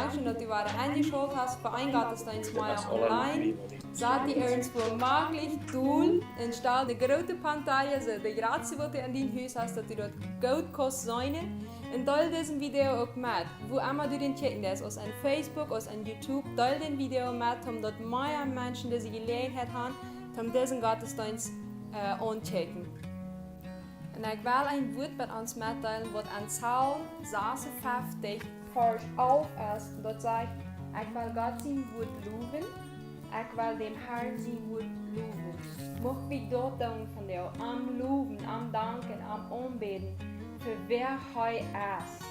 Dankeschön, dass du wieder eingeschaltet hast für ein Gottesdienstmeier online. Seid ihr irgendwo möglich, du install de grote Pantalla, so de gratis wat du in dein Haus hast, dass du dort gut kannst sein. Und teil diesen Video auch mit, wo immer du den checken lässt, aus Facebook, aus YouTube, teil den Video mit, um dort mehr Menschen diese Gelegenheit haben, um diesen Gottesdienst anzuchecken. Und ich will ein Wort mit uns mitteilen, was an Psalm 56, Vers 11 ist. Und dort sagt, ich will Gott sein Wort loben, ich will dem Herrn sein Wort loben. Mocht wie dort tun von dir, am Loben, am Danken, am Anbeten, für wer er ist.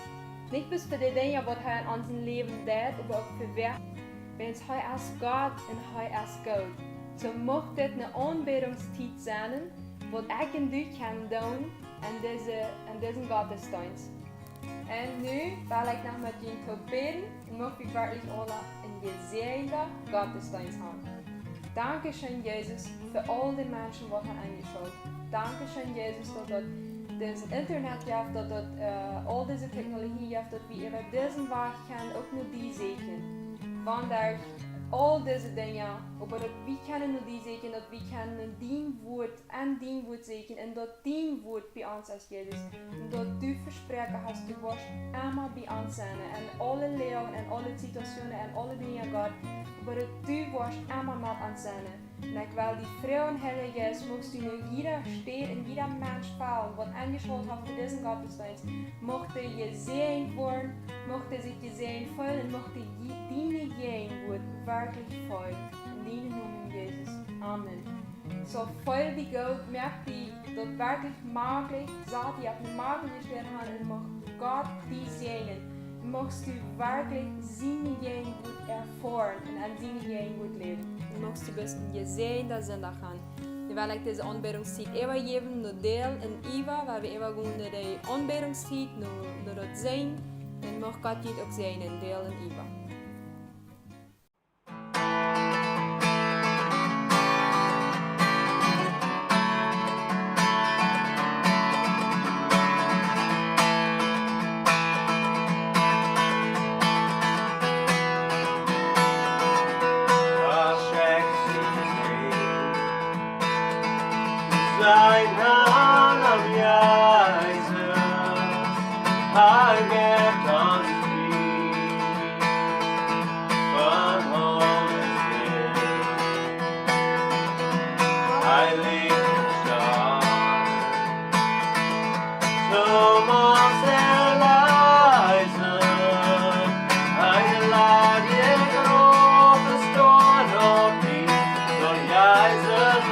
Nicht bloß für die Dinge, was er in unserem Leben tut, aber auch für wer, wenn es er ist Gott und er ist Gott. So mocht das eine Anbetungszeit sein, was ich und du können tun an diesem Gottesdienst. Und nu will ich noch mit Ihnen beten und möchte ich wirklich alle einen gesegneten Gottesdienst haben. Dankeschön, Jesus, für all die Menschen, die haben angeschaut. Dankeschön, Jesus, dass das Internet gibt, dass all diese Technologie gibt, dass wir über diesen Weg können, auch nur die segnen. Vandaag all diese Dinge, aber wir können nur die segnen, dass wir können dein Wort segnen und dass dein Wort bei uns ist, Jesus. Und dass du versprochen hast, du wirst immer bei uns sein, in alle Leben, in alle Situationen, in alle Dinge, Gott. Aber dass du wirst immer mit uns sein. Und ich will die Frau und Heilige Geist, musst du in jeder Stadt, in jeder Mensch fallen, was angeschaut hat für diesen Gottesdienst, mochte gesehen werden, mochte sich gesehen fühlen und mochte deine Gegenwart wirklich folgen. In deinem Namen, Jesus. Amen. So voll die Gott, merkt die, dass wirklich möglich, sagt ihr, eine Möglichkeit haben und macht Gott die segnen. Mochtst du wirklich seine Gegenwart erfahren und an seine Gegenwart leben. Und mochtst du bis ein gesehener Sünder haben. Ich will diese Anbetungszeit übergeben, nur Dale und Eva, weil wir übergehen die Anbetungszeit, nur das sehen. Und mocht Gott dich auch segnen, Dale und Eva. Sein Herrn am Jesus, I get on free from all sin. I live strong, so much Eliza, I lie in the storm of peace, so Jesus.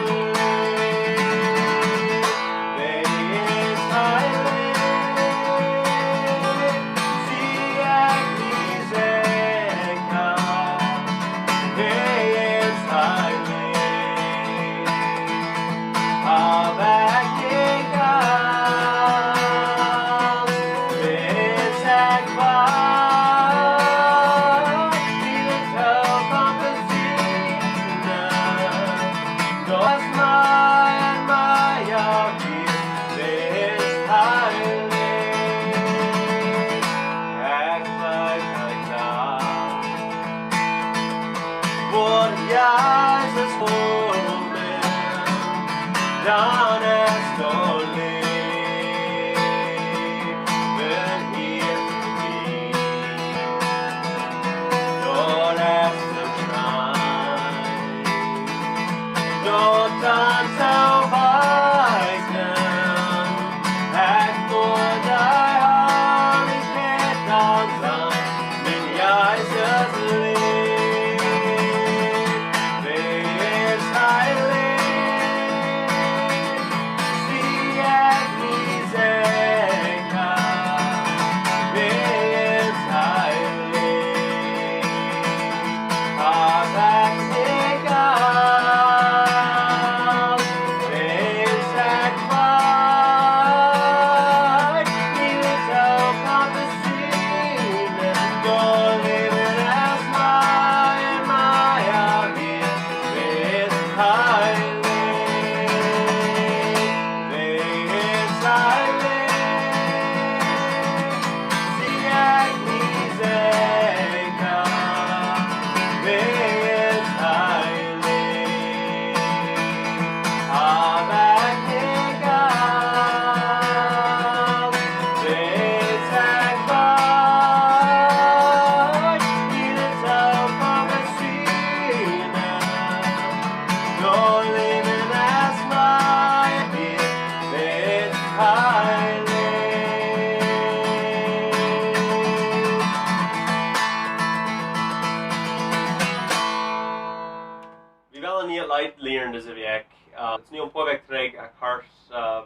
wel niet leid leren dus ik. Het is nu een paar weken terug. Ik had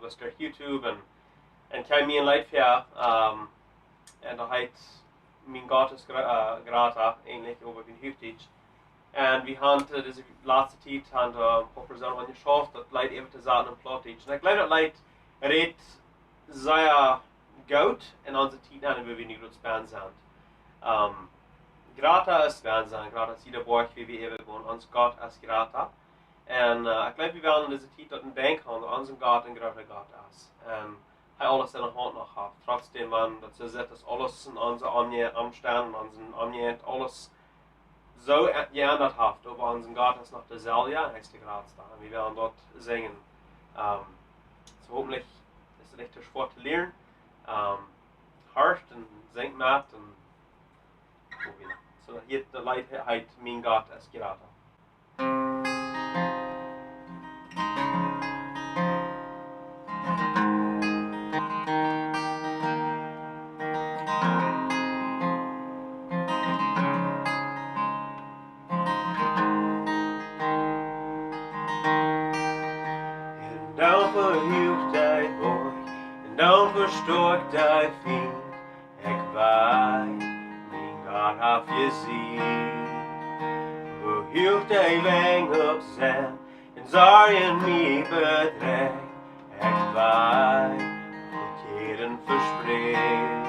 was door YouTube en kwam me een leid via en dat heet mijn gratis grata eigenlijk over mijn hoofdtijd. En we hadden dus de laatste tijd hadden een paar personen aan geschaft dat leid even te zaten en plottijd. En ik geloof dat leid reed zeer goed en onze tijd hadden we niet goed spannend zijn. Grata is spannend zijn. Grata is ieder borg wie we even wonen. Ons God is grata. En ik geloof we wel in deze tijd dat een denk hadden onze God en grata God is. En hij alles in de hand nog hat. Trotzdem man dat ze zet is alles in onze omstand, onze omstand, alles zo geändert hat. Aber onze God is nog dezelfde, hij is de grootste. En we willen dat zingen. So hopelijk is het echt schwer te leren. Hart en zingt met en so hier de leidheid mijn God is grata. Dan verhield die boy, en dan verstoort die vriend. Ik weet, mijn God heeft je zien. Verhield die weng op zijn, en zag je mij bedreig. Ik weet, verkeerden verspreid.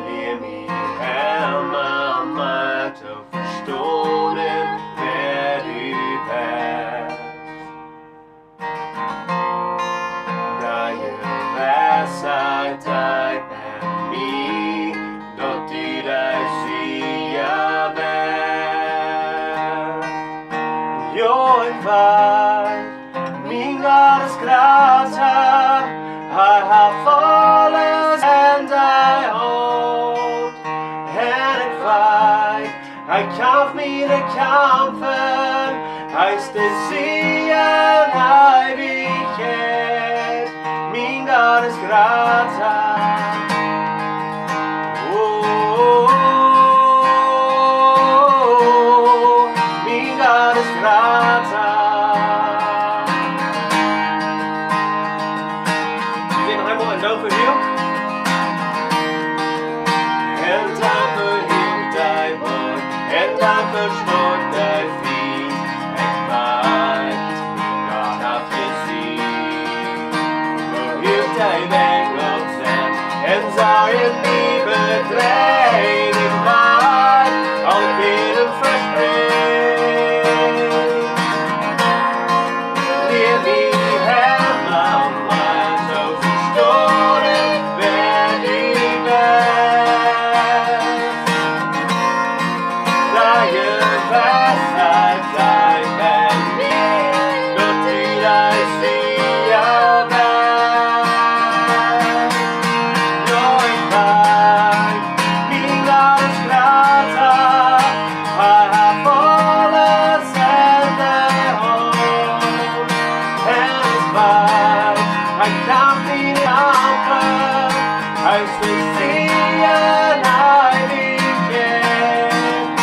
Leer mij helemaal maar te verstoren, wer u bent. Dat je wijsheid uit en mij, dat die daar zie je bent. Jo, ik weet, mijn God is grata, hij heeft alles en hij houdt. En ik weet, hij kamp meine kampen, hij is de zie en hij wiegt. Mijn God is grata. Mijn God is grata. En dan verhield hij boy, en dan verstoort hij vriend. Ik weet, God heeft gezien. Verhield hij weg op zijn, en zag je niet bedreigd. Ik weet, al keren verspreid. Leer mij helemaal maar zo verstoren, wer u bent. Dat je wijsheid uit en niet, dat u daar zie je bent. Nooit bij, mijn God is grata, hij heeft alles en hij houdt. En ik weet, hij kan niet helpen, hij is de zie en hij wiegt.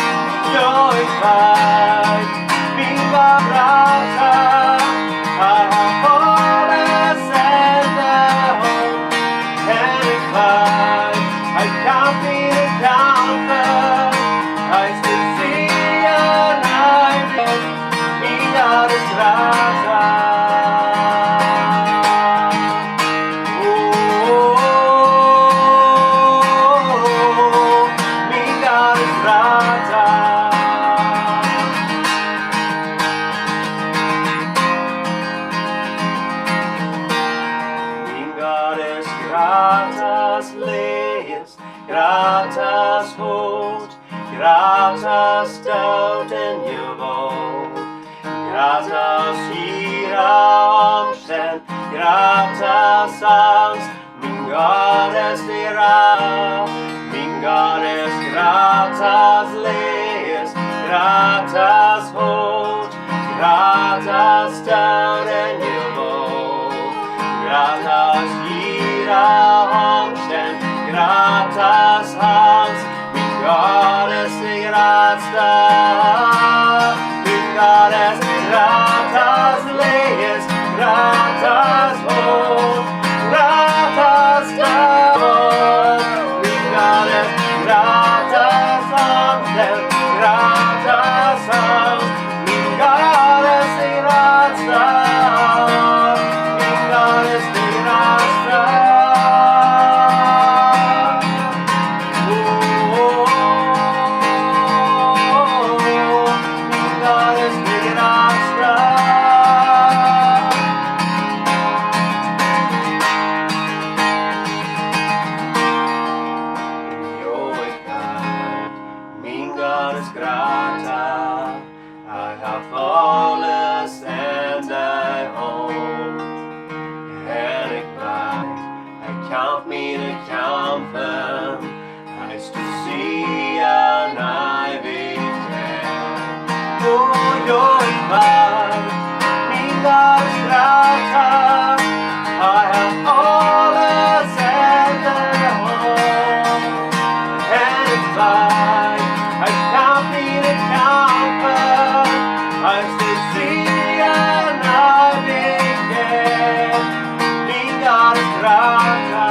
Jo, ik weet, mijn God grata, hij heeft alles en hij houdt. En ik weet, hij kan niet helpen, hij is de zie en hij wiegt. Mijn God is grata. Mijn God is grata. Mijn God is gratas lees, gratas hoed, gratas dood en je woont. Gratas hier omstand, gratas angst, mijn God is de raad. Mijn God is gratas lees, gratas hoed, gratas dood en je woont. Gratas hier omstand, gratas angst, mijn God is de raadste. Gottes grata. Ich hab alles en dig om. En ik weet, ik kamp meine kampen. Hij is te zien en weet het. Jo, ik weet, mijn Gottes grata. Ich hab alles en dig om. En ik weet, ik kamp meine kampen. Hij is te zien en weet het. Mijn Gottes grata.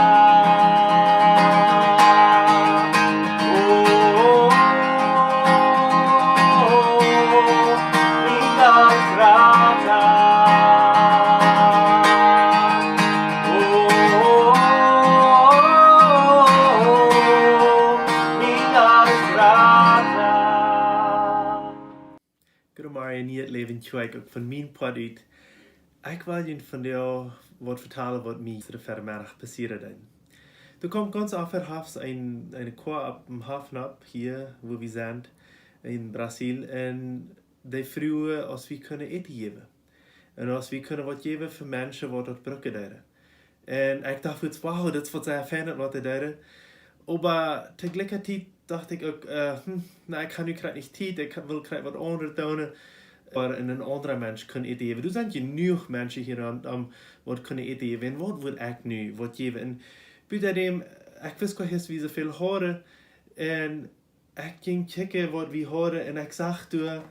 Goedemorgen, niet het leven tjoek, ook van mijn part uit. Ik wil je van jou wat vertellen wat mij de vermiddag passiert is. Er kommt ganz offerhafts eine Chor ab dem Hafen ab, hier wo wir sind, in Brasil, und die vroegen als wir können eten geben. En als wir können wat geben für Menschen, die dort brücken deren. En ik dacht jetzt, wow, das wird sehr fijn wat die deren. Aber tegelijkertijd dacht ik ook, nou, ik ga nu krijg niet tijd, ik wil krijg wat andere doen. Maar een andere mens kan eten geven. Er zijn genoeg mensen hier aan wat kunnen eten geven. En wat wil ik nu wat geven? En buiten ik wist niet wie zoveel horen. En ik ging kijken wat we horen. En ik zag door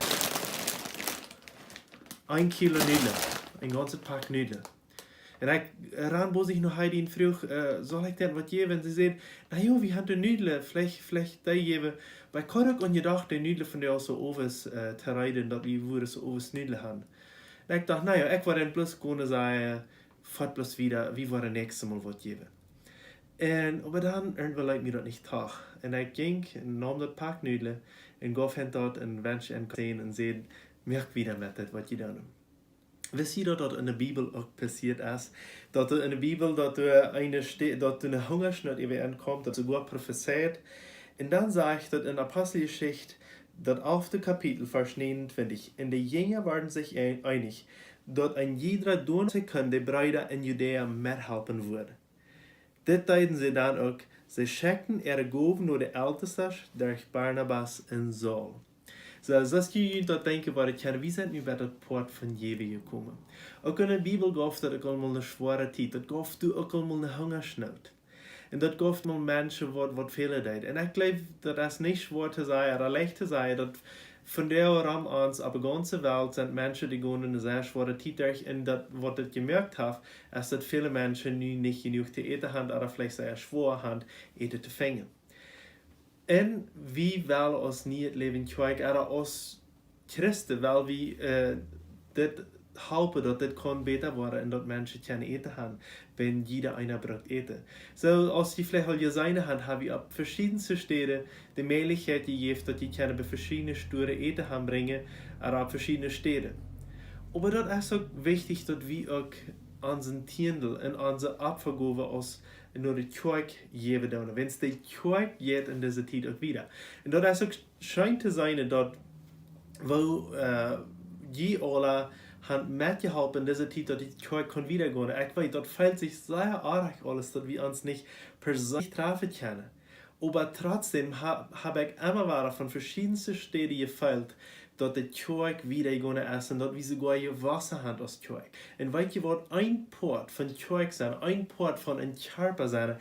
1 kilo nudelen. Een ganze pak nudelen. En ik boos ik nog heidi en vroeg, zal ik dan wat geven? En ze zei, nou joh, we hebben de nudelen, vielleicht die geven. Maar ik had ook aan gedacht, de nudelen van jou zo overs te rijden, dat we woorden zo overs nudelen hadden. En ik dacht, nou ja, ik word dan plus kunnen zeggen, fort plus wieder, wie worden nächste Mal wat geven. En aber dan wil ik me dat niet toch. En ik ging en nam dat pak nudelen en gaf hen dat en wens en zien en zei, merk wieder met het wat je dan doet. Wist je dat in de Bibel ook passiert is? Dat in de Bibel dat een hungersnood even aankomt, dat sogar prophezeit. En dan zegt dat in Apostelgeschichte, dat 11. Kapitel, vers 29, en de Jünger waren zich einig, dat een jeder doen kon de Brüder in Judäa mithelpen würde. Dit deden ze dan ook. Ze schickten ihre Gaben naar de Ältester durch Barnabas en Saul. So, als je dat denken, waar het gaan, wie zijn nu bij dat poort van Jewe gekomen? Ook in de Bibel gaf dat ook allemaal een zware tijd. Dat gaf toen ook allemaal een hungersnood. En dat gaf allemaal mensen wat veel deed. En ik geloof dat is niet zwaar te zeggen, of leicht te zeggen, dat van der ram aan op de ganze Welt zijn mensen die gewoon in een zeer zware tijd durch. En dat wat ik gemerkt heb, is dat veel mensen nu niet genoeg te eten hebben, of vielleicht zeer zwaar hebben eten te vangen. En wie wil ons niet het leven kwijt, als christen wil wie dit helpen dat dit kan beter worden en dat mensen kunnen eten hebben, wenn jeder einer braucht eten. So, als je vielleicht al gezien hebt, heb je op verschillende steden de mogelijkheid gegeven dat je bij verschillende stoere eten gaan brengen, op verschillende steden. Maar dat is ook wichtig dat we ook onze tiendel en onze opvergabe als naar de kerk geven doen. Wenn es de kerk geht in deze tijd ook wieder. En dat is ook schijnt te zijn dat wo je alle hand mitgeholpen in deze tijd dat die kerk kan wiedergehen. Ik weet, dat fällt sich sehr arg alles, dat wir uns nicht persönlich treffen können. Aber trotzdem habe ich immer wieder von verschiedensten Städten gefällt, dat de kerk wiedergehen ist und dat wir sogar Wasser haben als kerk. Und weet je wat, ein Port von kerk zijn, ein Port von een Körper zijn,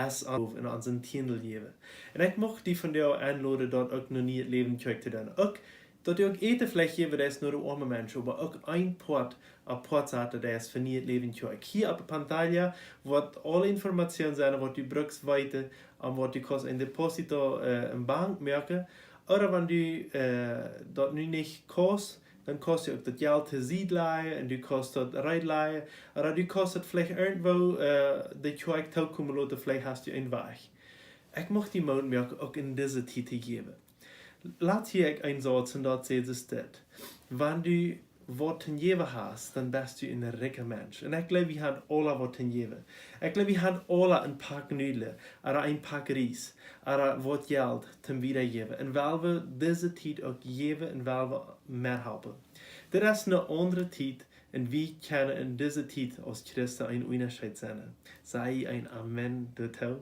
ist auf in unseren Tiendel geben. Und ich möchte die von dir einladen, dort auch noch nie het leven kerk te doen. Ook dat je ook eten vielleicht geben, das ist nur de arme Menschen, aber auch ein Port, Portseite, das ist für nie het leven kerk. Hier auf der Pantalla wird alle Informationen sein, was du brauchst weiter, was du kannst ein Deposito in Bank merken. Oder wenn du das nu nicht kannst, dann kannst du auch das Geld zu Seed leihen und du kannst das Reit leihen. Oder du kannst das vielleicht irgendwo die Kerk teilkommen lassen, vielleicht hast du einen Weg. Ich möchte die Mutmerken auch in diese Zeit geben. Laat hier einen Satz und dort seht es das. Wenn du wat ten jewe hast, dan bist du een rijke mens. En ik geloof, we hebben alle wat ten jewe. Ik geloof, we hebben alle een pak nudelen, een pak ries, wat geld ten wiedergeven. En wel we deze tijd ook geven en wel we meer helpen. Er is een andere tijd en we kunnen in deze tijd als Christen een onderscheid zijn. Zij een Amen daartoe.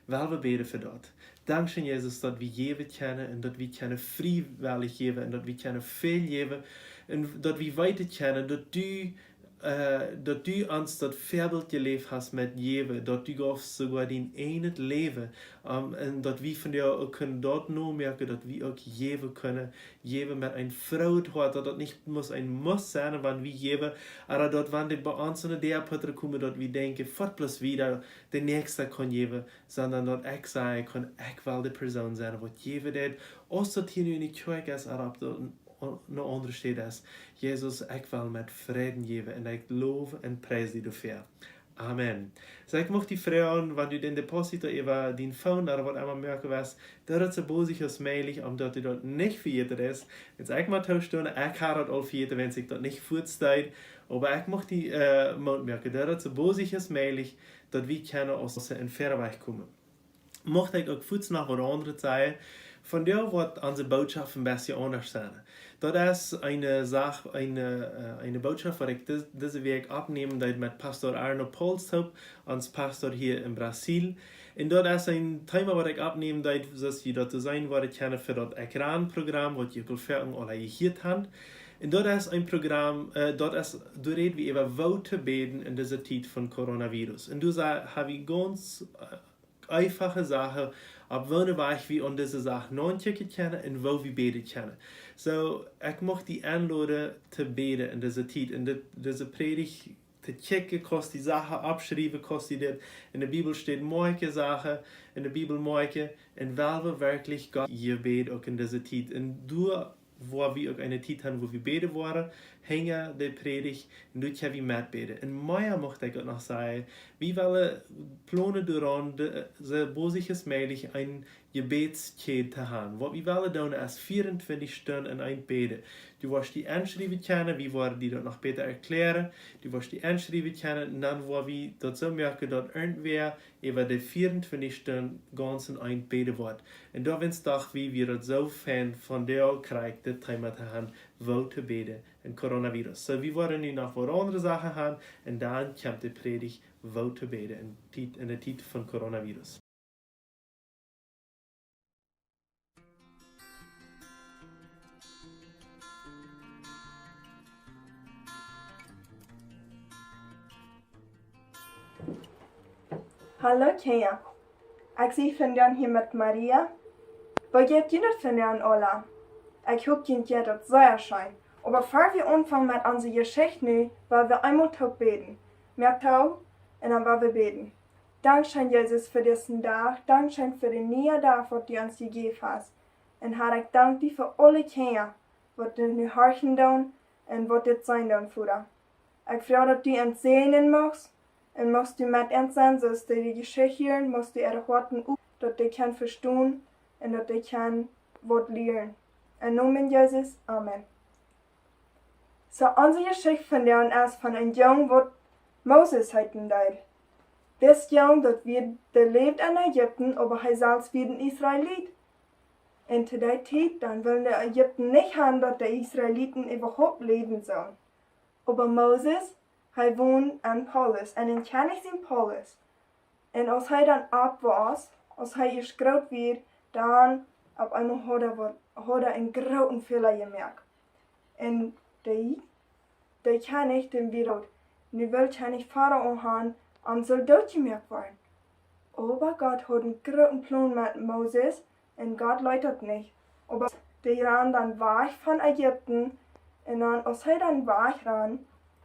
Wel we bidden voor dat. Dankzij Jezus dat we geven kunnen en dat we kunnen vrijwillig geven en dat we kunnen veel geven en dat we weten kunnen dat du ons dat voorbeeld geleefd hast met geven, dat du gafst sogar din enig leven en dat we van jou ook kunnen dat nou merken dat we ook geven met een vreugde dat dat niet een muss zijn wanneer we geven, maar dat wanneer bij ons in de punten komen dat we denken, fort plus wieder de nächste kan geven, sondern dat ik zei, kan ik wel de persoon zijn wat geven deed, als dat hier nu niet kwijt is, maar een andere steed is. Jezus, ik wil met vrede geven en ik loof en prijs die ervoor. Amen. So ik mocht die vrouwen, want u den deposito even die phone, daar wat einmal merken was, dat het zo bozig als möglich, omdat u dat niet vergeten is. Dus ik moet toestonden, ik ga dat al vergeten, wenn ik dat niet voortstuit. Maar ik mocht die mond merken, dat het zo bozig als möglich, dat we kunnen als in verre weg komen. Mocht ik ook voets nog wat andere zeggen, von der wird unsere Botschaft ein bisschen anders sein. Das ist eine Sache, eine Botschaft, die ich diese Weg abnehmen, die mit Pastor Arno Polstrup, uns Pastor hier in Brasil. Und dort ist ein Thema, das ich abnehmen, dass wir dort sein werden können für das Ekranprogramm, das ihr Kulturförderung alle hier habt. Und dort ist ein Programm, dort reden wir über Worte beten in dieser Zeit von Coronavirus. Und du sagst, habe ich ganz einfache Sache, ab wanneer wir wie an diese Sache nachdenken können und wo wir beten können. So, ich möchte die einladen zu beten in dieser Zeit, in dieser Predigt zu checken, kostet die Sache abschreiben, kostet das. In der Bibel steht manche Sachen, in der Bibel manche, und weil wir wirklich Gott gebeten auch in dieser Zeit. Und du, wo wir auch eine Zeit haben, wo wir beten waren, hängen die Predigt und du kannst mitbeten. Und mehr möchte ich auch noch sagen, wir wollen planen daran, so bosig als möglich ein Gebetskette zu haben. Was wir wollen tun, ist 24 Stunden in ein Beten. Du wirst die einschreiben können, wir werden die dort noch besser erklären. Du wirst die einschreiben können und dann wollen wir dort so merken, dass irgendwer über die 24 Stunden ganz in ein Beten wird. Und da wenn es doch, wie wir das so fan von der kriegt, das Thema zu haben, wo zu beten in Coronavirus. So, wir wollen nu noch was andere Sachen haben und dann kommt die Predigt, wo zu beten in der Zeit von Coronavirus. Hallo Kea, ik zie vandaag hier met Maria. Wat geeft je dat vandaag alle? Ik hoop je dat sehr schön. Aber bevor wir anfangen mit unserer Geschichte nu, wollen wir einmal taub beten. Merkt auch, und dann wollen wir beten. Dankeschön, Jesus, für diesen Tag. Dankeschön für den neuen Tag, was du uns gegeben hast. Und Herr, ich danke dir für alle Kinder, was du nu horchen tun und was das sein tun, Vater. Ich freue, dass du uns sehen machst. Und musst du mit uns sein, dass die Geschichte hören, musst du ihre Worte auf, dass die können verstehen und dass die können was lernen. Im Namen Jesus, Amen. So, unsere Geschichte von der ist von einem Jungen, der Moses heißen deit. Das Jung, das lebt in Ägypten, aber er selbst wie ein Israelit. Und zu der Zeit, dann wollen die Ägypten nicht haben, dass die Israeliten überhaupt leben sollen. Aber Moses, hij woont in Paulus en in kennis in Paulus. En als hij dan op was, als hij is groot werd, dan op einmal had hij een groten Fehler gemerkt. En die kan niet de wereld. Nu wil hij niet Vater aangaan, soll doodgemerkt worden. Aber Gott hat einen großen Plan mit Moses und Gott leitet nicht. Aber die ran dann weg von Ägypten und dann, als hij dann weg ran,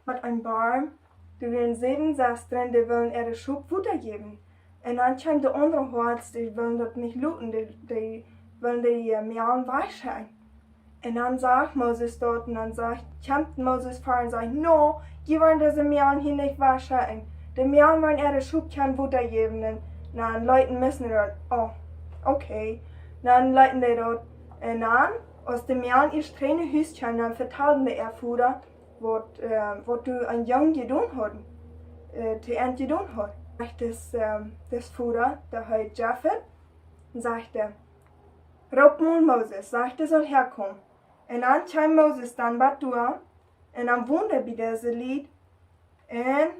mit einem Baum, die willen 7 Schwestern, die wollen ihre Schub Futter geben. Und dann kommt der andere Horst, die wollen das nicht looten, die wollen die Meeren weichschein. Und dann sagt Moses dort, und dann kommt Moses vor und sagt, no, die wollen diese Meeren hier nicht weichschein. Die Meeren wollen ihre Schub kein Futter geben. Und dann Leuten müssen dort, oh, okay. Dann leiten die dort, und dann, aus dem Meeren ihr strenge Hüstchen, dann verteilen die ihr Futter. wat du een jong gedaan had, te eind gedaan had. Das Vater, der heet Japhet, sagte, roep mal Moses, sagte, soll herkommen. Und dann kam Moses dann bat door, en dan woonde bij deze lied, en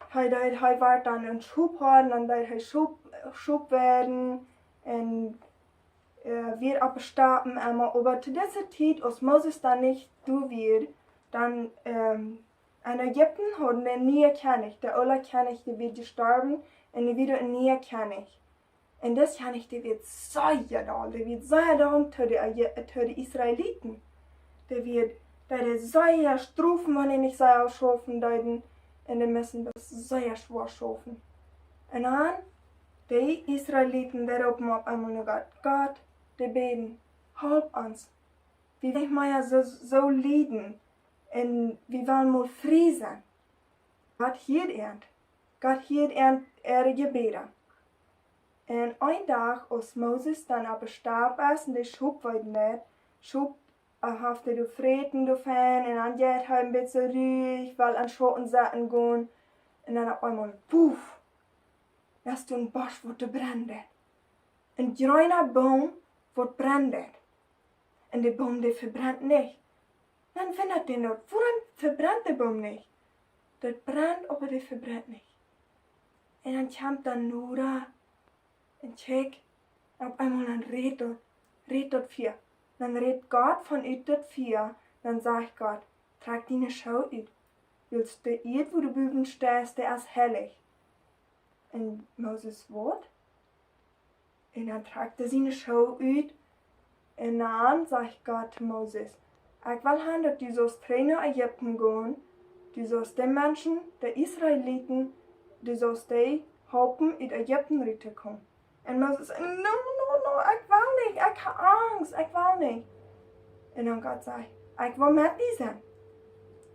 hij werd dan een schub hadden, en dat hij schub werden, en weer abstapen, aber zu dieser Zeit, als Moses dann nicht du wird, dann in Ägypten haben den nie König, der aller König, der wird gestorben, und die wieder ein nie König. Und das König, der wird sehr da zu den Israeliten. Der wird sehr strufen, wenn die nicht sehr schaffen, und die müssen das sehr schwer schaffen. Und dann, die Israeliten, die rufen auf einmal nur Gott, die beten, halb uns. Wir wollen mal so leiden, und wir wollen mal frei sein. Gott hielt ihre Gebete. Und ein Tag, als Moses dann aber starb ist, und die Schub war nicht, hafte du Frieden, du Fan, und dann geht er ein bisschen ruhig, weil an Schotten Sachen gehen, und dann auf einmal, puff, das ist ein Bosch, wo du brennt. Ein grüner Baum, wo brennt. Und der Baum, der verbrennt nicht. Dann findet ihr noch, warum verbrennt der Baum nicht? Der brennt, aber der verbrennt nicht. Und dann kommt dann Nora und check, auf einmal dann redet dort vier. Dann redet Gott von ut dort vier. Dann sagt Gott, trag deine Schau ut. Willst du it, wo du büben stehst, der ist hellig. Und Moses Wort. Und dann tragt er seine Schau ut. Und dann sagt Gott zu Moses, ich will haben, dass du sollst nach Ägypten gehen, du sollst den Menschen, der Israeliten, du sollst die Haupen in Ägypten rüberkommen. Und Moses sagt, no, ich will nicht, ich habe Angst, ich will nicht. Und dann Gott sagt, ich will mit dir sein.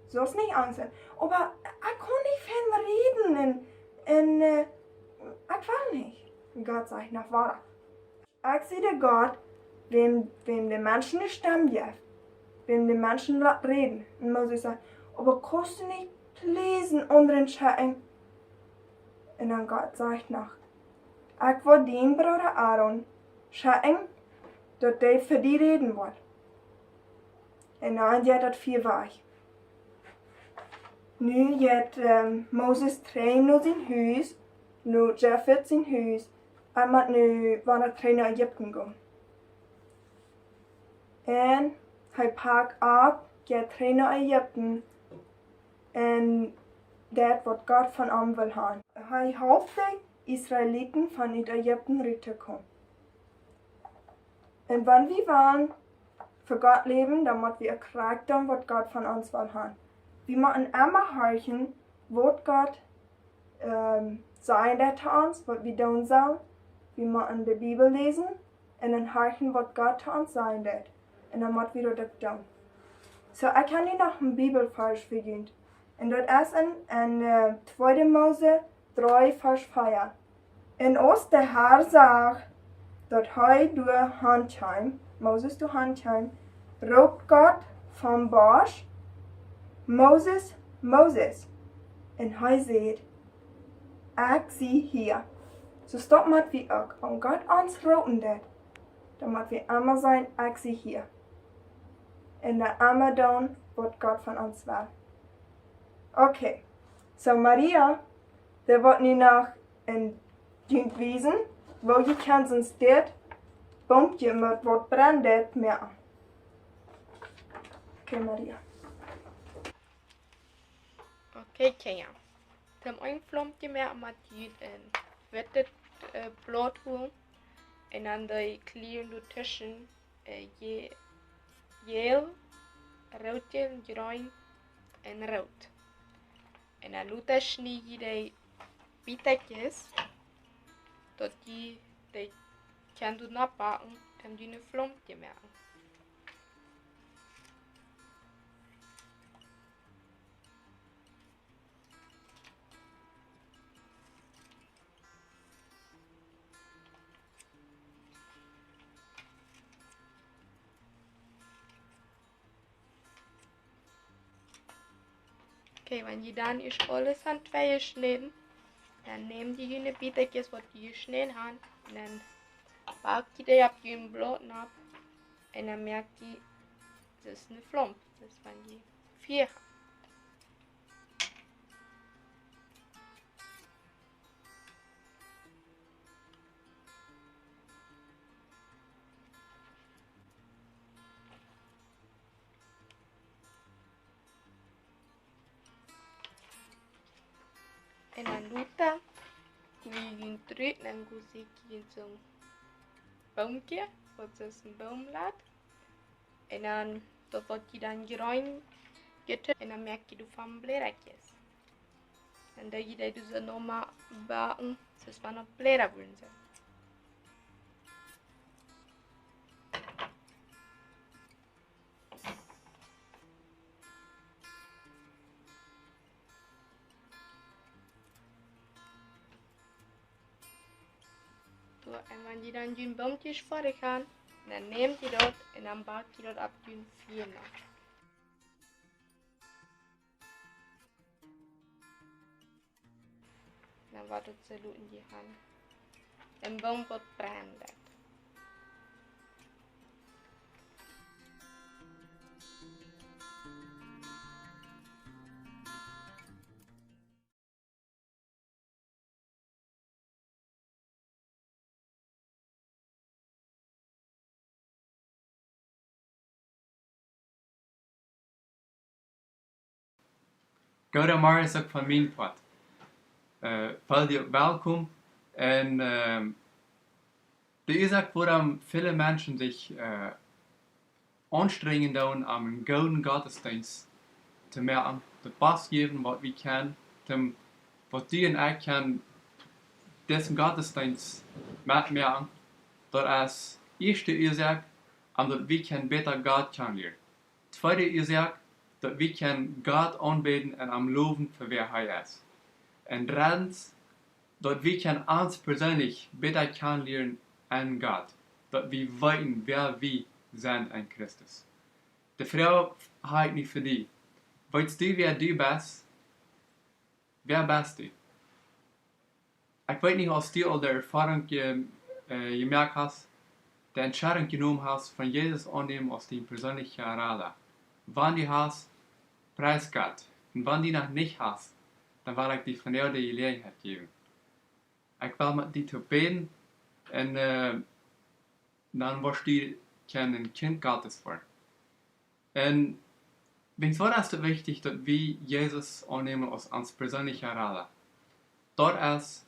Du sollst nicht Angst haben. Aber ich kann nicht viel reden und ich will nicht. Und Gott sagt, nach warte. Ich sehe Gott, wem die Menschen eine Stimme geben, wem die Menschen reden. Und Moses sagt, aber kannst du nicht lesen unter den Schatten? Und dann Gott sagt noch, ich will den Bruder Aaron schatten, dass der für die reden wird. Und dann geht das viel weich. Nu geht Moses trainen naar zijn huis, nu Japhet zijn huis, en moet nu wanneer trainen naar Egypten gaan. En hij pakt op, gaat trainen naar Egypten, en dat wat God van hem wil hebben. Hij helpt de Israëlieten van Egypten terug te komen. En wanneer we willen voor God leven, dan moeten we krijgen wat God van ons wil hebben. Wir müssen immer horchen, was Gott sagen zu uns, was wir tun sollen. Wir müssen die Bibel lesen und dann horchen, was Gott zu uns sagen wird. Und dann müssen wir das tun. So, ich kann dir noch einen Bibelvers vergeben. Und das ist in 2. Mose 3, Vers 4. Und als der Herr sagt, dass er durch Handheim, Moses durch Handheim, ruft Gott vom Busch, Moses, Moses. En hij zegt, ik zie hier. So stop met wie ook. Om God ons roepen dat. Dan moet we allemaal zijn, ik zie hier. En dan allemaal doen wat God van ons wil. Okay. So Maria, der wordt nu nog een punt wezen. Wo je kan zijn dit bompje met wat brandt meer aan. Okay, Maria. Oké, Kenya. De een vlompje meer met je een witte bloed hoe. En dan de kleren tussen geel, rood, bruin en rood. En dan doet je snij je de bietetjes. Dat je de kan doen napakken. Dan doe je een vlompje meer. Okay, wenn je dann ist alles an zwei geschnitten, dann nehmen die jene Bieterkes, was die geschnitten haben, und dann backt die ab den Blatt ab, und dann merkt die, das ist eine Flump, das ist wenn die 4 haben. En dan luta, wie je terug, dan zie je zo'n boomje, wat is een boomblad. En dan, dat wordt je dan geruimd, en dan merk je van blädertjes. En dat je dat dus normaal bakken, zoals van op bläder worden zijn. En wanneer je dan je boompjes voor gaan, dan neemt je dat en dan bakt je dat op je 4 nog. Dan wordt het zo in je hand. En boom wordt branden. Goedemorgen is ook van mijn part. Val je welkom. En de oorzaak waarom viele Menschen sich anstrengen doen om een gouden Gottesdienst te merken, de pas geven wat we kunnen, wat die en ik kan dessen Gottesdienst merken, dat is eerste oorzaak, omdat we kan beter God kennenlernen. Tweede oorzaak, dat we kan God aanbeden en am loven voor wie hij is. En drittens, dat we kan ons persoonlijk beter kennenlernen an God. Dat we weten wer we zijn in Christus. De vrouw heeft niet voor die. Weet du wer du bist? Wer bist du? Ik weet niet als du al de ervaring gemerkt hast, de Entscheidung genommen hast, von Jesus annehmen als die persönliche Radar. Wann die hast, preis Gott. Und wenn die noch nicht hast, dann will ich die von dir die Gelegenheit geben. Ich will mit dir beten und dann wirst du ein Kind Gottes werden. Und wieso ist es wichtig, dass wir Jesus annehmen als uns persönlicher Radar? Dort ist,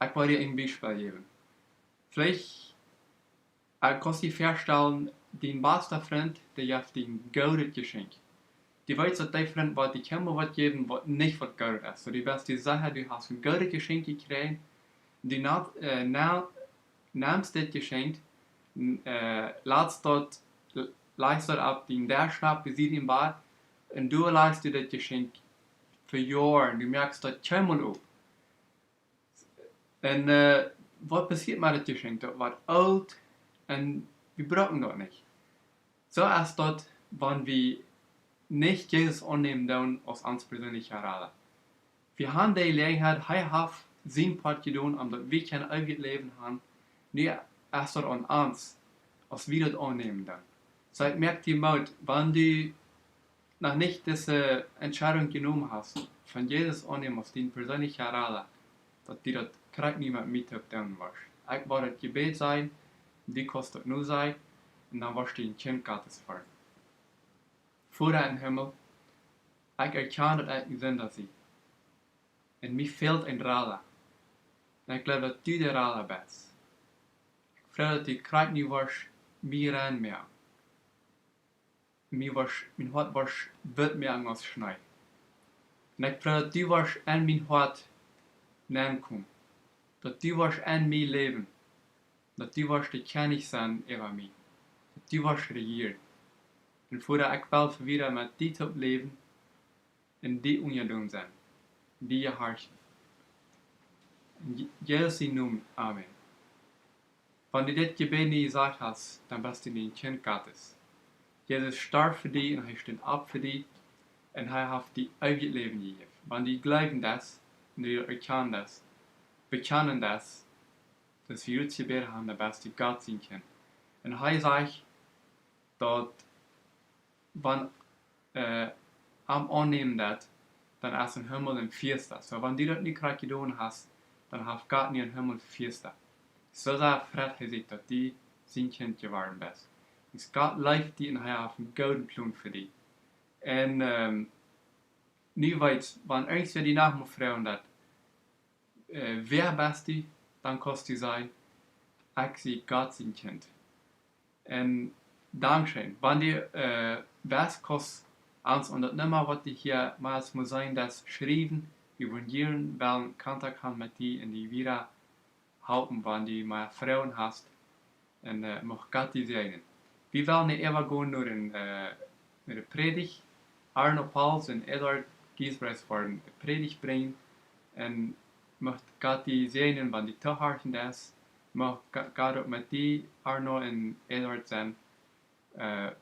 ich will dir ein Beispiel geben. Vielleicht kannst du dir vorstellen, dein bester Freund, der hat dir ein goldenes Geschenk. Die weiß, dass dein Freund was die kann mir was geben, was nicht was Gold ist. So die beste Sache, du hast ein goldenes Geschenk gekriegt, du nimmst das Geschenk, lädst dort ab, den der Schnapp, wie sieht im Bad, und du lässt dir das Geschenk für Jahre, du merkst das keinmal auf. Und was passiert mit dem Geschenk? Das wird alt und wir brauchen das nicht. So ist das, wenn wir nicht Jesus annehmen dann als uns persönlicher Radar. Wir haben die Gelegenheit, er hat sein Part getan, damit wir kein ewiges Leben haben. Nur ist das an uns, als wir das annehmen dann. So merkt die Mut, wenn du noch nicht diese Entscheidung genommen hast, von Jesus annehmen als dein persönlicher Radar, dass du das kriegt niemand mit auf den wirst. Ich werde das Gebet sein, die kannst das nur sein, und dann wirst du ein Kind Gottes werden. Vater im Himmel, ich erkenne, dass ich ein Sünder bin. Und mir fehlt ein Radar. Und ich glaube, dass du der Radar bist. Ich freue, dass du kriegst nicht wirst, mir rein mehr. Mein Hart wird mir anders schneiden. Und ich freue, dass du wirst an mein Hart nehmen kommen. Dass du wirst an mir leben. Dass du wirst die König sein über mich. Dass du wirst regieren. Und Vater, ich will wieder mit dir zu leben und die Union sein. Die herrschen. In Jesu Namen. Amen. Wenn du das Gebet nicht gesagt hast, dann bist du ein Kind Gottes. Jesus starb für dich und er steht ab für dich. und er hat die ewige Leben gegeben. Wenn die glauben das, und die erkennen das, bekennen das, dass wir uns gebeten haben, der beste Gott sein können. Und er sagt, dass wenn am annehmen das, dann ist ein Himmel ein Fiesta. So, wenn du das nicht gerade getan hast, dann hat Gott nicht ein Himmel Fiesta. So sehr freut er sich, dass die sein Kind geworden bist. Dus Gott leidt die en hij heeft een gouden plan voor die. En nu weet, wanneer ergens die nach me vragen dat, wer bist die, dan kost die zijn, ik zie Gott zijn kind. En dankzij, wanneer die best kost ans und das nimmer was die hier mal muss sein, das schreiben, übernehmen, weil Kontakt haben mit die in die wieder halten, wann die mal Frauen hast und mag Gott die segnen. Wir wollen nicht immer gehen nur in der Predigt. Arno Pauls und Edward Giesbrecht wollen Predigt bringen und mag Gott die segnen, wann die Tagharten das, mag Gott auch mit die Arno und Edward sein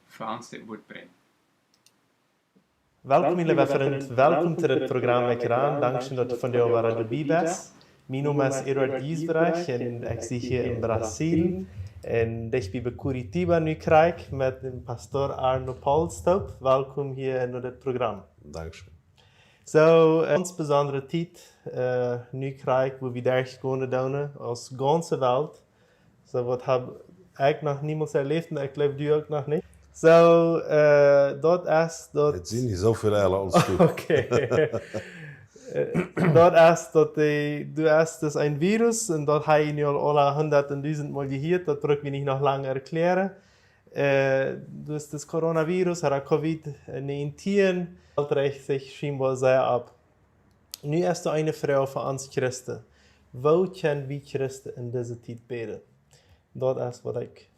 für uns das Wort bringen. Welkom jullie vriend, welkom tot het programma Ekran. Dankzij dat van jou waren erbij bent. Mijn naam is Edward Giesbrecht en ik zit hier in Brazil. En ik ben bij Curitiba nu krijg met de pastor Arno Paulstop. Welkom hier in het programma. Dankzij. Zo, ons bijzondere tijd nu krijg waar we daar kunnen doen als ganze wereld. Zo wat heb ik nog niemand erlebt en ik geloof u ook nog niet. So, dat is dat. Het zien niet zoveel eilen als goed. Oké. Dat is dat du hast das ein Virus und dat habe ich al alle 100.000 Mal gehört, das braucht mir nicht noch lange erklären. Du hast das Coronavirus, Covid-19, reicht sich scheinbar sehr ab. Nu ist da eine Frage für uns Christen. Wo können wir Christen in dieser Zeit beten? Dat is wat ik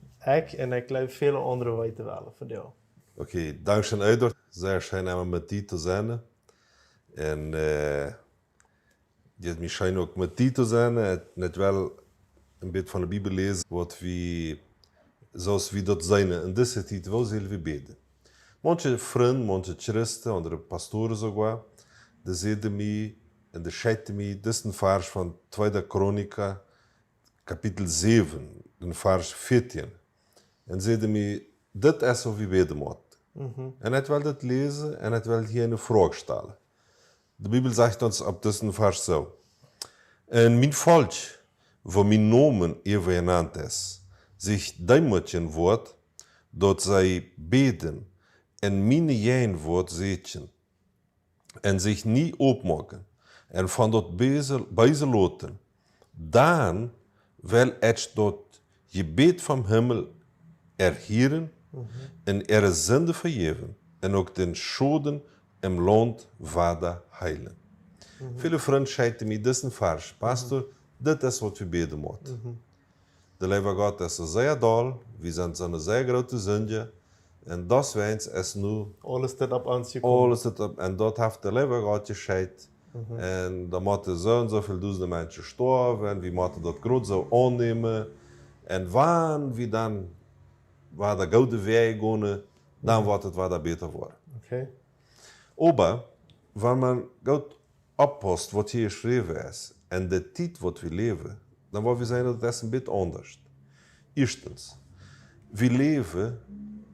en ik geloof vele andere weten wel voor jou. Oké, dankzij Edward. Sehr schön einmal mit dir zu sein. En jetzt mich schön auch mit dir zu sein. Net wel een beetje van de Bibel lezen, wat we, zoals we dat zijn in deze tijd, wel zullen we beten. Manche vrienden, manche Christen, andere pastoren sogar, die zeiden mij en die scheiden mij, dit is een vers van 2 Chronica, kapitel 7. In vers 14. En zeiden mij, dit is wat we beden moeten. En ik wil dit lezen en ik wil hier een vraag stellen. De Bibel zegt ons op deze vers zo. En mijn volk, waar mijn naam even genannt is, zich demotigen wordt, dat zij beden en mijn jijn woord zetten en zich niet opmaken en van dat bijze laten, dan wil ik dat Gebet vom Himmel erhören und ihre Sünde vergeben und auch den Schulden im Land weiter heilen. Viele Freunde scheiden mir diesen Vers. Pastor, das ist, was wir beten müssen. Der liebe Gott ist sehr doll, wir sind eine sehr große Sünde und das wens ist nur alles das ab uns gekommen. Alles das ab, und dort hat der liebe Gott gescheit. Und da mussten so und so viele tausende Menschen sterben, wir mussten das gerade so annehmen. En wanneer we dan waar de goede weg gaan, dan wordt het wat beter worden. Okay. Maar wanneer man goed oppast wat hier geschreven is en de tijd wat we leven, dan wil we zijn dat het een beetje anders. Eerstens, we leven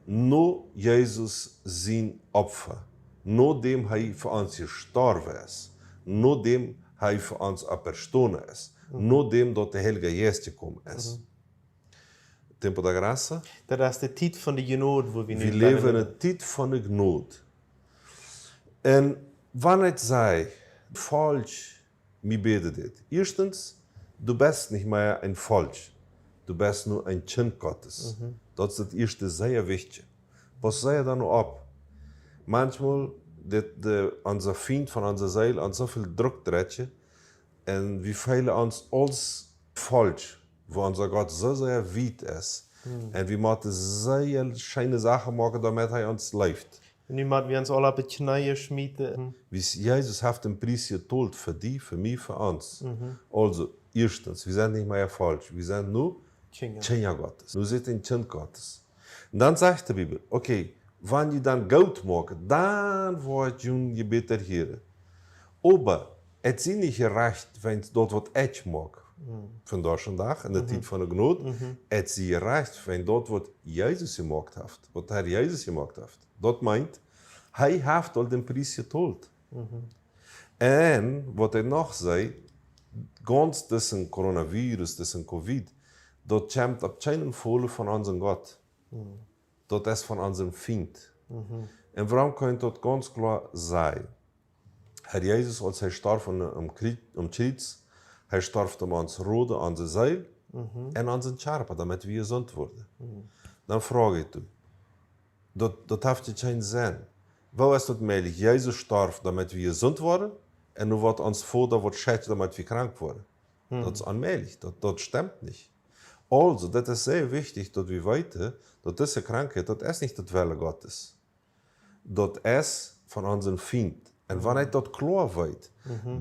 na Jezus zijn offer, nadat hij voor ons gestorven is, nadat hij voor ons opgestaan is, nadat de Heilige Geest gekomen is. Tempo da graça. Dat is de tijd van de genade waar we nu leven. We leven in de tijd van de genade. En wanneer ik zei, volk, mij beten dit. Eerstens, du bist nicht mehr ein volk. Du bist nur ein Kind Gottes. Dat is het eerste zeer wichtig. Was zei je dan nou op? Manchmal, onze vriend van onze ziel aan zoveel druk trekken. En we feilen ons als volk. Wo unser Gott so sehr weit ist. Und wir müssen sehr schöne Sachen machen, damit er uns läuft. Und nu moeten we ons alle op het knieën schmieden. Wie Jesus hat den Preis gezahlt für die, für mich, für uns. Also, erstens, wir sind nicht mehr falsch. Wir sind nur Kinder Gottes. Wir sind ein Kind Gottes. Und dann sagt die Bibel, okay, wenn je dann Geld macht, dann wird jung Gebet der Herr. Aber es ist nicht gerecht, wenn es dort was ich mag. Von Dag, in der Zeit von der Gnade. Es ist gerecht, wenn dort was Jesus gemacht hat. Was Herr Jesus gemacht hat. Das meint, er hat all den Preis gezahlt. En wat hij nog zei, ganz tussen coronavirus, tussen Covid, dat komt op geen volle van onze God. Dat is van onze vriend. En waarom kan je dat ganz klar zeggen? Herr Jesus, als hij starf am Kreuz, hij starf om ons rode, onze Seil en onze Charpa, damit wir gesund worden. Dan vraag ik u, dat heeft geen zin. Wo ist das möglich? Jesus starf, damit wir gesund worden, und nu wird uns Vater wird schätzen, damit wir krank wurden. Das ist unmöglich, das stimmt nicht. Also, das ist sehr wichtig, dass wir weiter, dass diese Krankheit, das ist nicht das Wille Gottes. Das ist von unserem Feind. Und wenn ich das klar weiß,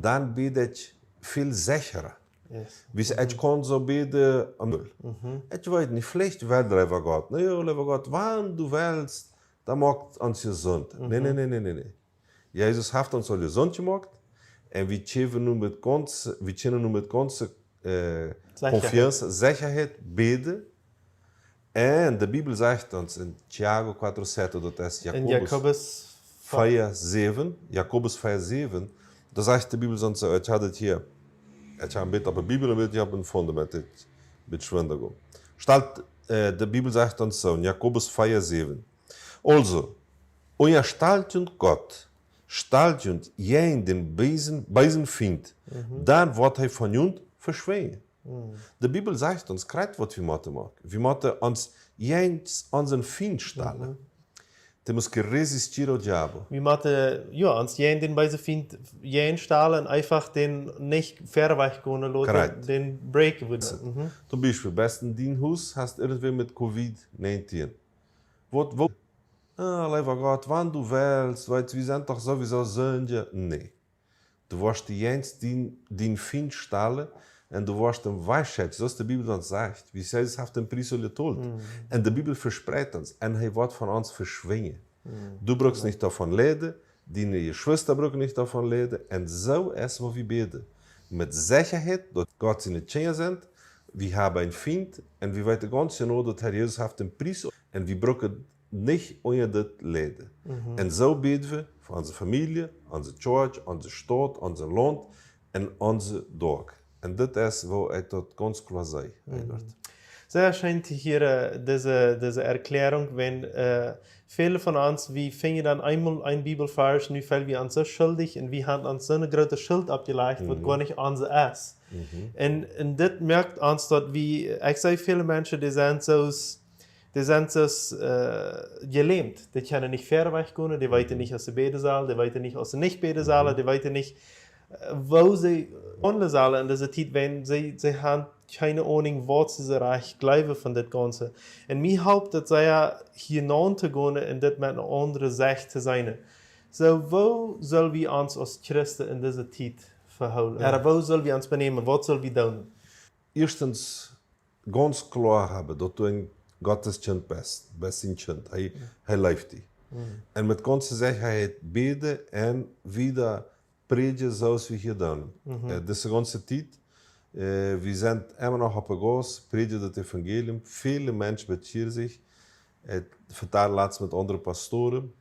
dann bin ich viel sicherer. Wie ich kann so beten am Müll. Ich weiß nicht, vielleicht will lieber Gott. Nee, lieber Gott, wann du willst, dann macht uns gesund. Nee. Jesus hat uns all gesund gemacht. Und wir können nun mit ganzer Confiança, Sicherheit beten. Und die Bibel sagt uns in Tiago 4,7, das ist Jakobus 4,7. Jakobus 4,7. Da sagt die Bibel sonst so, ich hatte hier. Ich habe ein bisschen auf der Bibel und ich habe ein Fundament mit Schwindegung. Die Bibel sagt uns so, in Jakobus 4,7. Also, euer Stalt und Gott, stalt und jen den Beisen findet, dann wird er von uns verschwinden. Die Bibel sagt uns, gerade was wir machen. Wir machen uns jens unseren Find stellen. Temos que resistir ao diabo. Wir machen, ja, uns jen den Beisen findet, jen stellen, einfach den nicht verweichen lassen, den break würden. Zum Beispiel, besten Dienhus hast irgendwie mit Covid-19. Wo lieber Gott, wann du willst, weil wir sind doch sowieso Sünde. Nee. Du wirst die Jens den Find stellen und du wirst den Weisheit, so die Bibel uns sagt, wie Jesus hat den Preis gezahlt. Und die Bibel verspricht uns, und er wird von uns verschwinden. Du brauchst nicht davon leiden, deine Geschwister brauchen nicht davon leiden, und so ist, wo wir beten. Mit Sicherheit, dass Gott seine Kinder sind, wir haben einen Find, und wir wissen ganz genau, dass Herr Jesus hat den Preis, und wir brauchen nicht ohne das Leiden. Und so beten wir für unsere Familie, unsere Church, unsere Stadt, unser Land und unser Dorf. Und das ist, wo ich das ganz klar sage. Sehr schön hier diese Erklärung, wenn viele von uns, wir fingen dann einmal ein Bibelvers, nu fällt wir uns so schuldig und wir haben uns so eine große Schuld abgelegt, was gar nicht unser ist. Und das merkt uns, dass wir, ich sage, viele Menschen, die sind so gelähmt. Die können nicht verweichen können, die weiten nicht aus der Bedesaal, die weiten nicht aus der Nicht-Bedesaal, die weiten nicht, wo sie untersaal in dieser Zeit, wenn sie haben keine Ahnung, was sie reich glauben von das Ganze. Und mir haupt, dass sie ja hinein zu gehen und das mit einer anderen Sicht zu sein. So, wo sollen wir uns als Christen in dieser Zeit verhalten? Oder wo sollen wir uns benehmen? Was sollen wir tun? Erstens, ganz klar haben, dass du ein Gottes Kind bist sein Kind. Er lebt dich. Und mit ganzer Sicherheit beten und wieder predigen, so wie hier tun. Diese ganze Zeit, wir sind immer noch auf der Gas, predigen das Evangelium. Viele Menschen bekehren sich, vertellen laatst mit anderen Pastoren.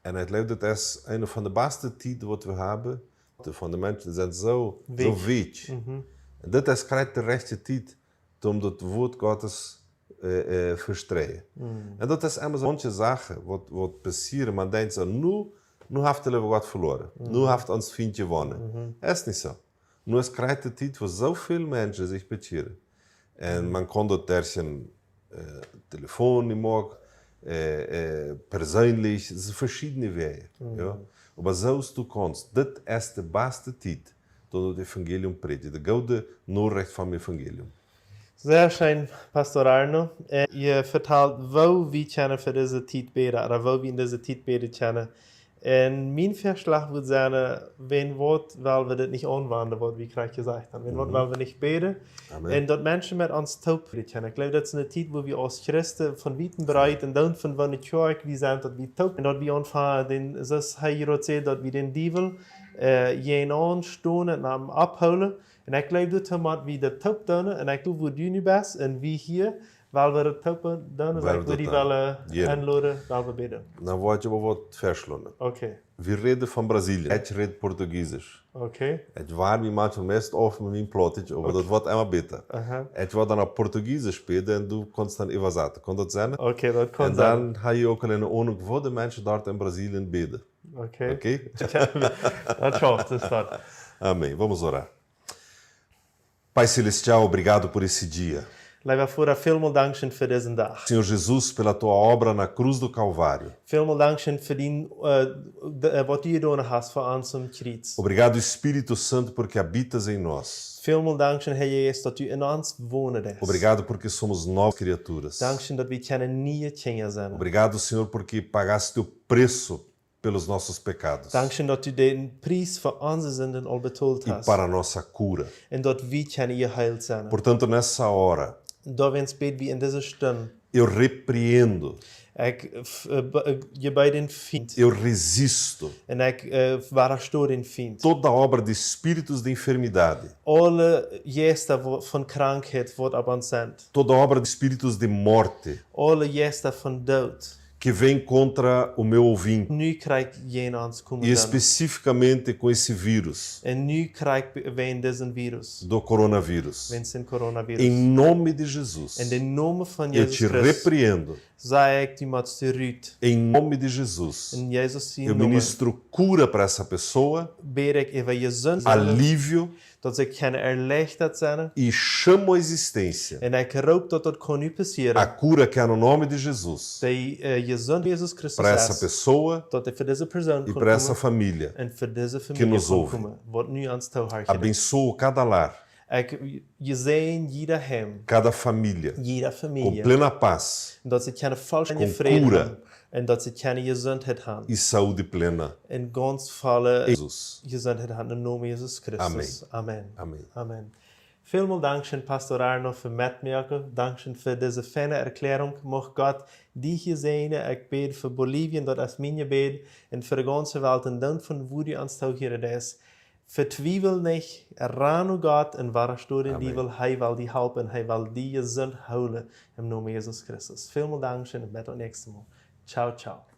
Und ich glaube, das ist eine von der besten Zeiten, die wir haben. Von den Menschen sind so weich. Und das ist gerade die rechte Zeit, um das Wort Gottes verstehen. Und das ist immer so manche Sachen, was passieren. Man denkt so, nu hat der Gott verloren. Nu hat uns Find gewonnen. Das ist nicht so. Nur es gerade die Zeit, wo so viele Menschen sich bekehren. Und man kann dort ein Telefon nicht machen, persönlich, es sind verschiedene Wege. Ja? Aber so du kannst, das ist die beste Zeit, dass du das Evangelium predigt. Die gute Nachricht vom Evangelium. Sehr schön, Pastor Arno. Ihr vertelt, wo wir für diese Zeit beten, oder wo wir in dieser Zeit beten können. En mijn verslag würde zijn, wenn wat, weil wir das nicht anwenden, wat wie ik gerade gesagt habe. Wenn wat, weil wir nicht beten. Amen. En dat mensen met ons taub beten. Ik geloof dat is een tijd wo wir als Christen van weten bereid en dan van wanneer de kerk wie zijn dat we taub. En dat we ontvangen, den, zoals hij hier ook zegt, dat we den dievel jeen aanstonen en hem afhouden. En ik geloof dat hij wie dat taub doen. En ik geloof, wo du nu best en wie hier, weil wir dat taub doen, Weil dus we ik wil die dat wel doen. aanladen, weil we beten. Dan word je wat verschlonen. Oké, We reden van Brazilië. Ik red Portugiesisch. oké. Het waar wie manchmal meest auf met mijn plotje, aber dat wordt immer beter. Het wordt dan op Portugiesisch spelen en du kannst dan even zaten. Kan dat zijn? Oké, dat kan En zijn. dan heb je ook al een oorlog voor de mensen daar in Brazilië bidden. Oké. Oké? Dat schafft es dat. Amém. Vamos orar. Pai Celestial, obrigado por esse dia. Lieber Vater, vielmal Dankeschön für diesen Tag. Senhor Jesus, pela tua obra na cruz do Calvário. Vielmal Dankeschön für was du getan hast für uns am Kreuz. Obrigado, Espírito Santo, porque habitas em nós. Vielmal Dankeschön, Herr Jesus, dass du in uns wohnen hast. Obrigado porque somos novas criaturas. Dankeschön, dass wir keine neue Kinder sind. Obrigado, Senhor, porque pagaste o preço pelos nossos pecados Dankeschön, dass du den Preis für unsere Sünden all bezahlt e hast. para a nossa cura. Und dass wir keine geheilt sind. Portanto, nessa hora, Da wir uns beten wie in dieser Stunde. eu repreendo, Je bij den Feind. eu resisto En waarstoor den Feind. toda obra de espíritos de enfermidade, Alle gesta van krankheid wordt op ons zend. toda obra de espíritos de morte Alle gesta van dood. que vem contra o meu ouvinte, Nu krijgt je ons komen e especificamente com esse vírus, En nu krijgt we deze virus. do coronavírus. Wens een coronavirus. Em nome de Jesus, In de naam van eu Jezus te Christus. repreendo. Zei ik die met stuurt. Em nome de Jesus, In Jezus zijn eu naam. ministro cura para essa pessoa, Bid ik even je zin. alívio Dat ze kunnen erleichterd zijn. e chamo à existência En ik roep dat dat kan nu a passeren. cura que há no nome de Jesus Dat je zin Jezus Christus para essa is. pessoa Dat hij voor deze persoon e kan para essa komen. família. En voor deze familie nos kan ouve. komen. Wat nu aan het hart. Abençoo cada lar, Je zijn ieder hem. cada família, Jeder com familie. plena paz Dat ze kunnen valse Com vrede cura. hebben. En dat ze kunnen gezondheid hebben. e saúde plena. En ganz volle Jesus. gezondheid hebben in de naam Jezus Christus. Amen. Amen. Amen. Vielmal Dankeschön, Pastor Arno, für Mitmerken. Dankeschön für diese feine Erklärung. Mag Gott dich segnen. Ich bete für Bolivien, das ist mein Gebet. Und für die ganze Welt. Und dann von wo du ans Tag hier ist. Vertwijfel nicht. Ran Gott und wahre Studien, die will, hij will die helpen. Hij will die gesund houden. Im Namen Jesus Christus. Vielmal Dankeschön und bis zum nächsten Mal. Ciao, ciao.